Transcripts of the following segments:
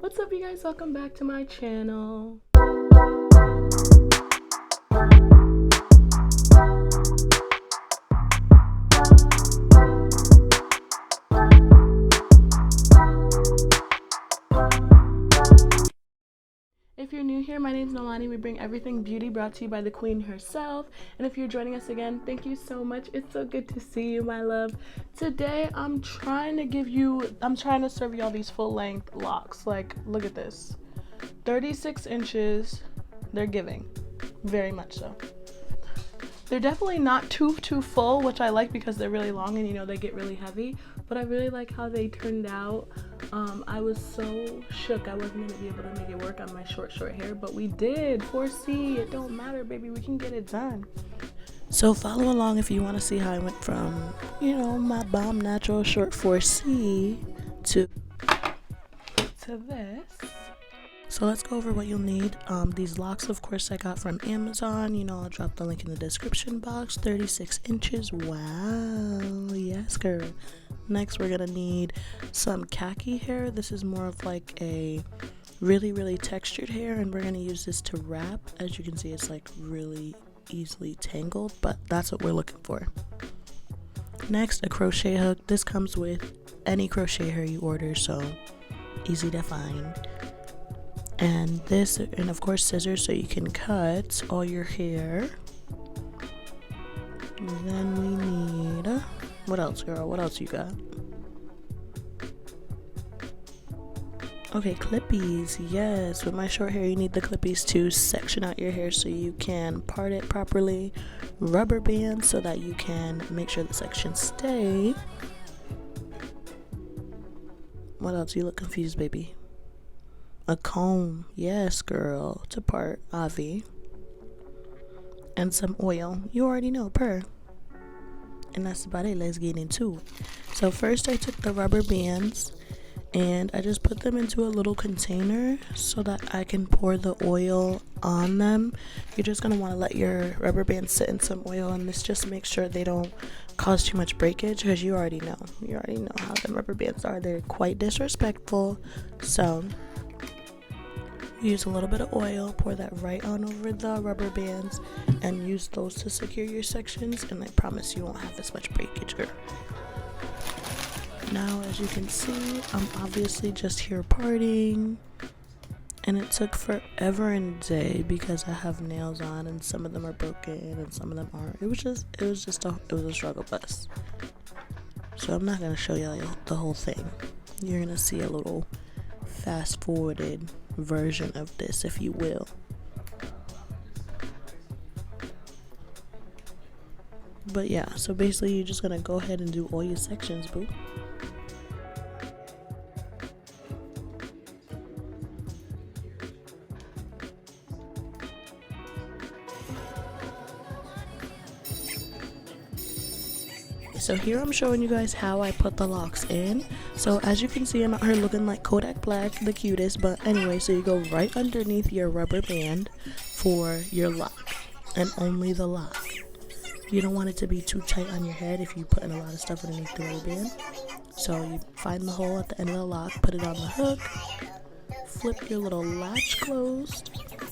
What's up, you guys? Welcome back to my channel. If you're new here, my name is Noelani. We bring everything beauty brought to you by the queen herself. And if you're joining us again, thank you so much. It's so good to see you, my love. Today, I'm trying to serve y'all these full length locks. Like, look at this. 36 inches. They're giving. Very much so. They're definitely not too full, which I like because they're really long and you know they get really heavy. But I really like how they turned out. I was so shook I wasn't gonna be able to make it work on my short hair, but we did. 4C, it don't matter, baby. We can get it done. So follow along if you want to see how I went from, you know, my bomb natural short 4C to this. So let's go over what you'll need. These locks, of course, I got from Amazon. You know, I'll drop the link in the description box. 36 inches. Wow. Yes, girl. Next, we're going to need some khaki hair. This is more of like a really textured hair, and we're going to use this to wrap. As you can see, it's like really easily tangled, but that's what we're looking for. Next, a crochet hook. This comes with any crochet hair you order, so easy to find. And this, and of course scissors so you can cut all your hair. And then we need, what else, girl? What else you got? Okay, clippies. Yes, with my short hair you need the clippies to section out your hair so you can part it properly. Rubber bands so that you can make sure the sections stay. What else? You look confused, baby. A comb, yes, girl, to part, Avi. And some oil, you already know, per. And that's about it. Let's get into it. So first I took the rubber bands and I just put them into a little container so that I can pour the oil on them. You're just gonna want to let your rubber bands sit in some oil, and this just makes sure they don't cause too much breakage, because you already know how the rubber bands are. They're quite disrespectful. So use a little bit of oil, pour that right on over the rubber bands, and use those to secure your sections, and I promise you won't have as much breakage, girl. Now, as you can see, I'm obviously just here parting, and it took forever and a day because I have nails on, and some of them are broken, and some of them aren't. It was a struggle bus. So I'm not gonna show y'all the whole thing. You're gonna see a little fast forwarded version of this, if you will. But yeah, so basically you're just gonna go ahead and do all your sections, boo. So here I'm showing you guys how I put the locks in. So as you can see, I'm out here looking like Kodak Black, the cutest. But anyway, so you go right underneath your rubber band for your lock, and only the lock. You don't want it to be too tight on your head if you put in a lot of stuff underneath the rubber band. So you find the hole at the end of the lock, put it on the hook, flip your little latch closed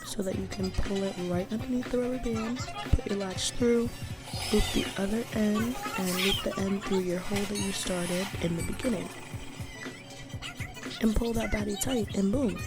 so that you can pull it right underneath the rubber band, put your latch through, loop the other end, and loop the end through your hole that you started in the beginning. And pull that body tight, and boom.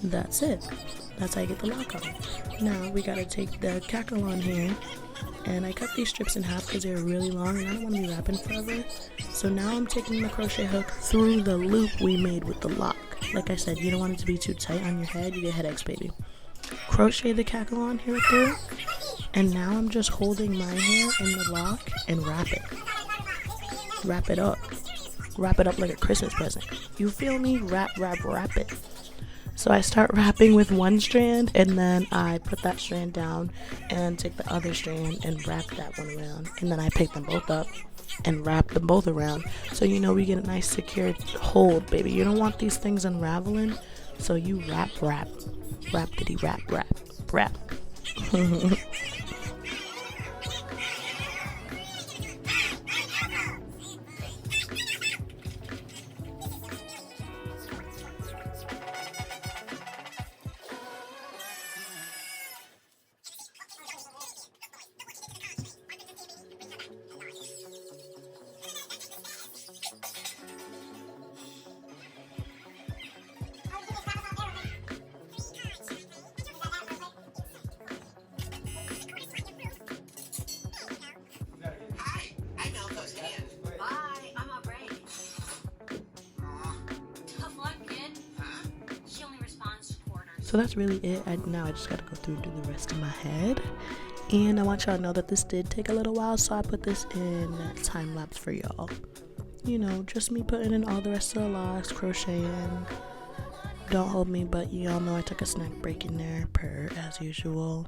That's it. That's how you get the lock on. Now we gotta take the cackle on here, and I cut these strips in half because they're really long and I don't want to be wrapping forever. So now I'm taking the crochet hook through the loop we made with the lock. Like I said, you don't want it to be too tight on your head, you get headaches, baby. Crochet the cackle on here through. And now I'm just holding my hair in the lock and wrap it. Wrap it up. Wrap it up like a Christmas present. You feel me? Wrap it. So I start wrapping with one strand, and then I put that strand down and take the other strand and wrap that one around. And then I pick them both up and wrap them both around. So you know we get a nice secure hold, baby. You don't want these things unraveling. So you wrap. Wrap-diddy wrap. So that's really it. Now I just gotta go through and do the rest of my head. And I want y'all to know that this did take a little while, so I put this in time lapse for y'all. You know, just me putting in all the rest of the locks, crocheting. Don't hold me, but y'all know I took a snack break in there per as usual.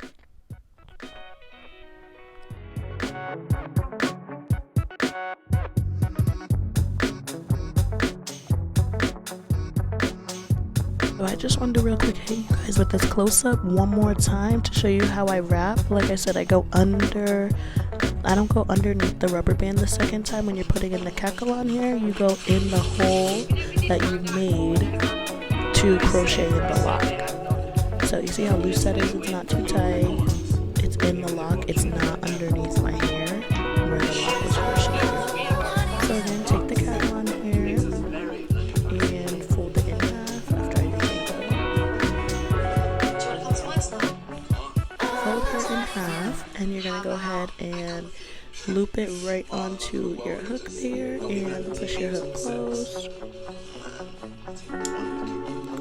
So I just wanted to real quick hit you guys with this close-up one more time to show you how I wrap. Like I said, I don't go underneath the rubber band the second time. When you're putting in the cackle on here, you go in the hole that you made to crochet in the lock. So you see how loose that is? It's not too tight. It's in the lock. It's not underneath my hair where the lock was crocheted. So then take the cackle on here and fold it in half after I fold it in half, and you're gonna go ahead and loop it right onto your hook there and push your hook close.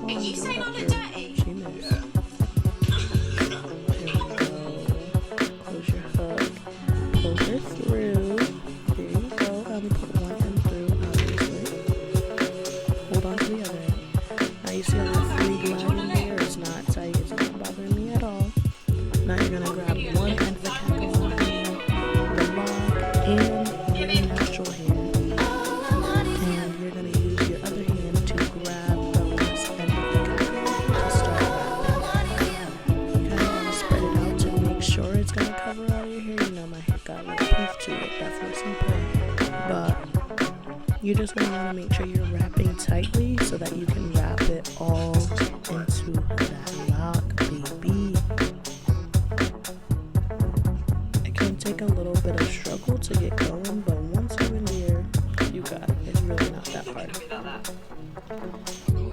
She missed. There we go. Close your hook. Close her through. There you go. I'm gonna put one end through, obviously. Hold on to the other end. Now you see how the free glide in there? It's not tight. It's not bothering me at all. Now you're gonna grab one end of the cackle on the lock, and your natural hand. And you're gonna use your other hand to grab the last end of the cackle to start wrapping. You kind of want to spread it out to make sure it's gonna cover all your hair. You know my hair got a little poof to it. That's what's important. But you just really want to make sure you're wrapping tightly so that you can wrap it all into that lock, baby. It can take a little bit of struggle to get going, but once you're in there, you got it. It's really not that hard.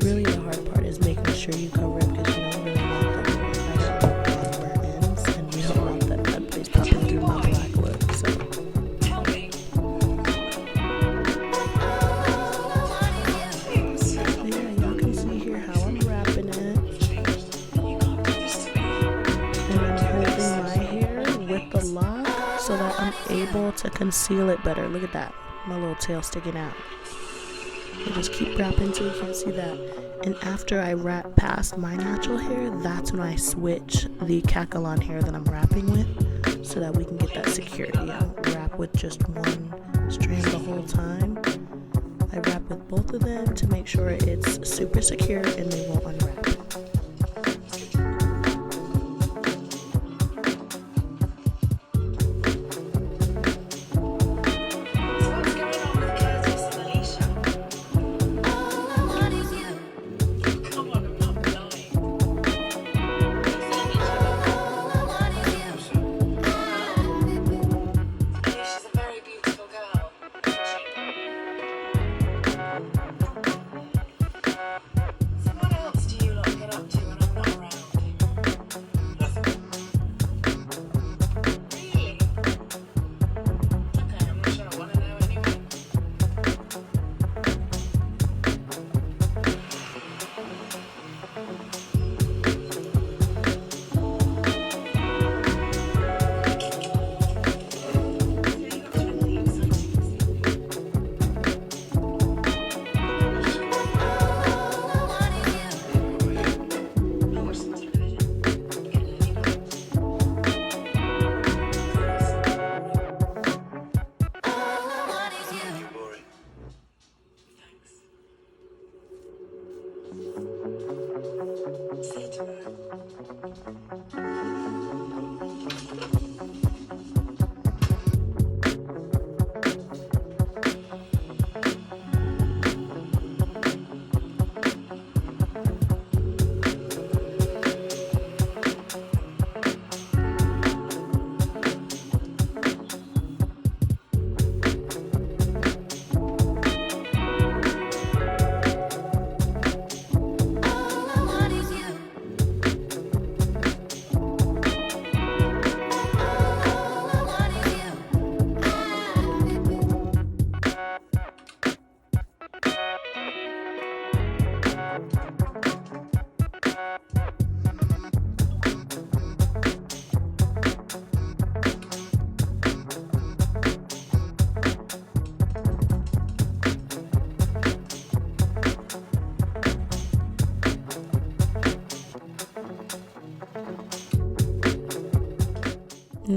Really, the hard part is making sure you cover it because you don't really want the burn ends, and you don't want that bad place popping through my black look. So. Yeah, y'all can see here how I'm wrapping it. And I'm holding my hair with the lock so that I'm able to conceal it better. Look at that. My little tail sticking out. You just keep wrapping until you can't see that. And after I wrap past my natural hair, that's when I switch the cackle on hair that I'm wrapping with so that we can get that security. I don't wrap with just one strand the whole time. I wrap with both of them to make sure it's super secure and they won't unwrap.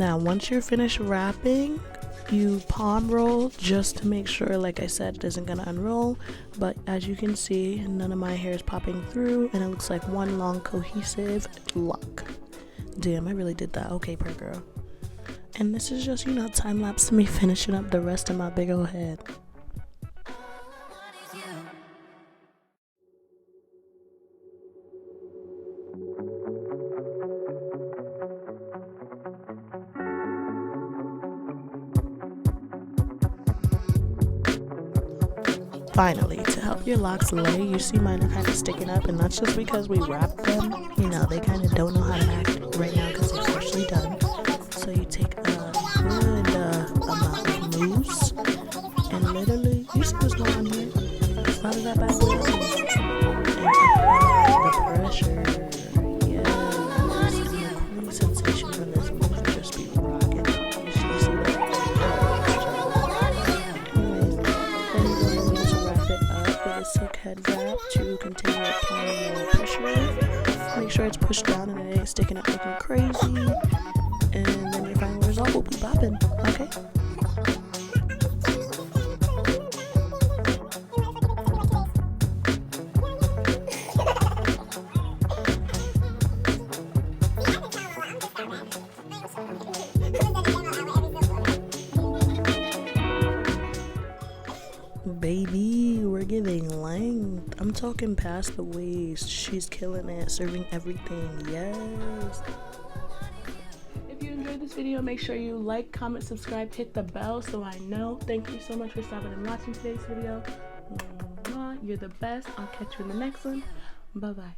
Now once you're finished wrapping, you palm roll just to make sure, like I said, it isn't gonna unroll. But as you can see, none of my hair is popping through and it looks like one long cohesive lock. Damn, I really did that. Okay, per girl. And this is just, you know, time lapse to me finishing up the rest of my big old head. Finally, to help your locks lay, you see mine are kind of sticking up, and that's just because we wrapped them. You know, they kind of don't know how to act right now because they're freshly done. So you take a good amount of mousse, and literally, you see what's going on here? It's not that bad boy. And apply the pressure. Yes, and the cooling sensation from this mousse just be rocking. You see that? A silk head wrap to continue applying more pressure. Make sure it's pushed down and it ain't sticking up looking crazy. And then your final result will be popping. Okay? Baby, we're giving length. I'm talking past the waist. She's killing it, serving everything. Yes. If you enjoyed this video, make sure you like, comment, subscribe, hit the bell so I know. Thank you so much for stopping and watching today's video. You're the best. I'll catch you in the next one. Bye bye.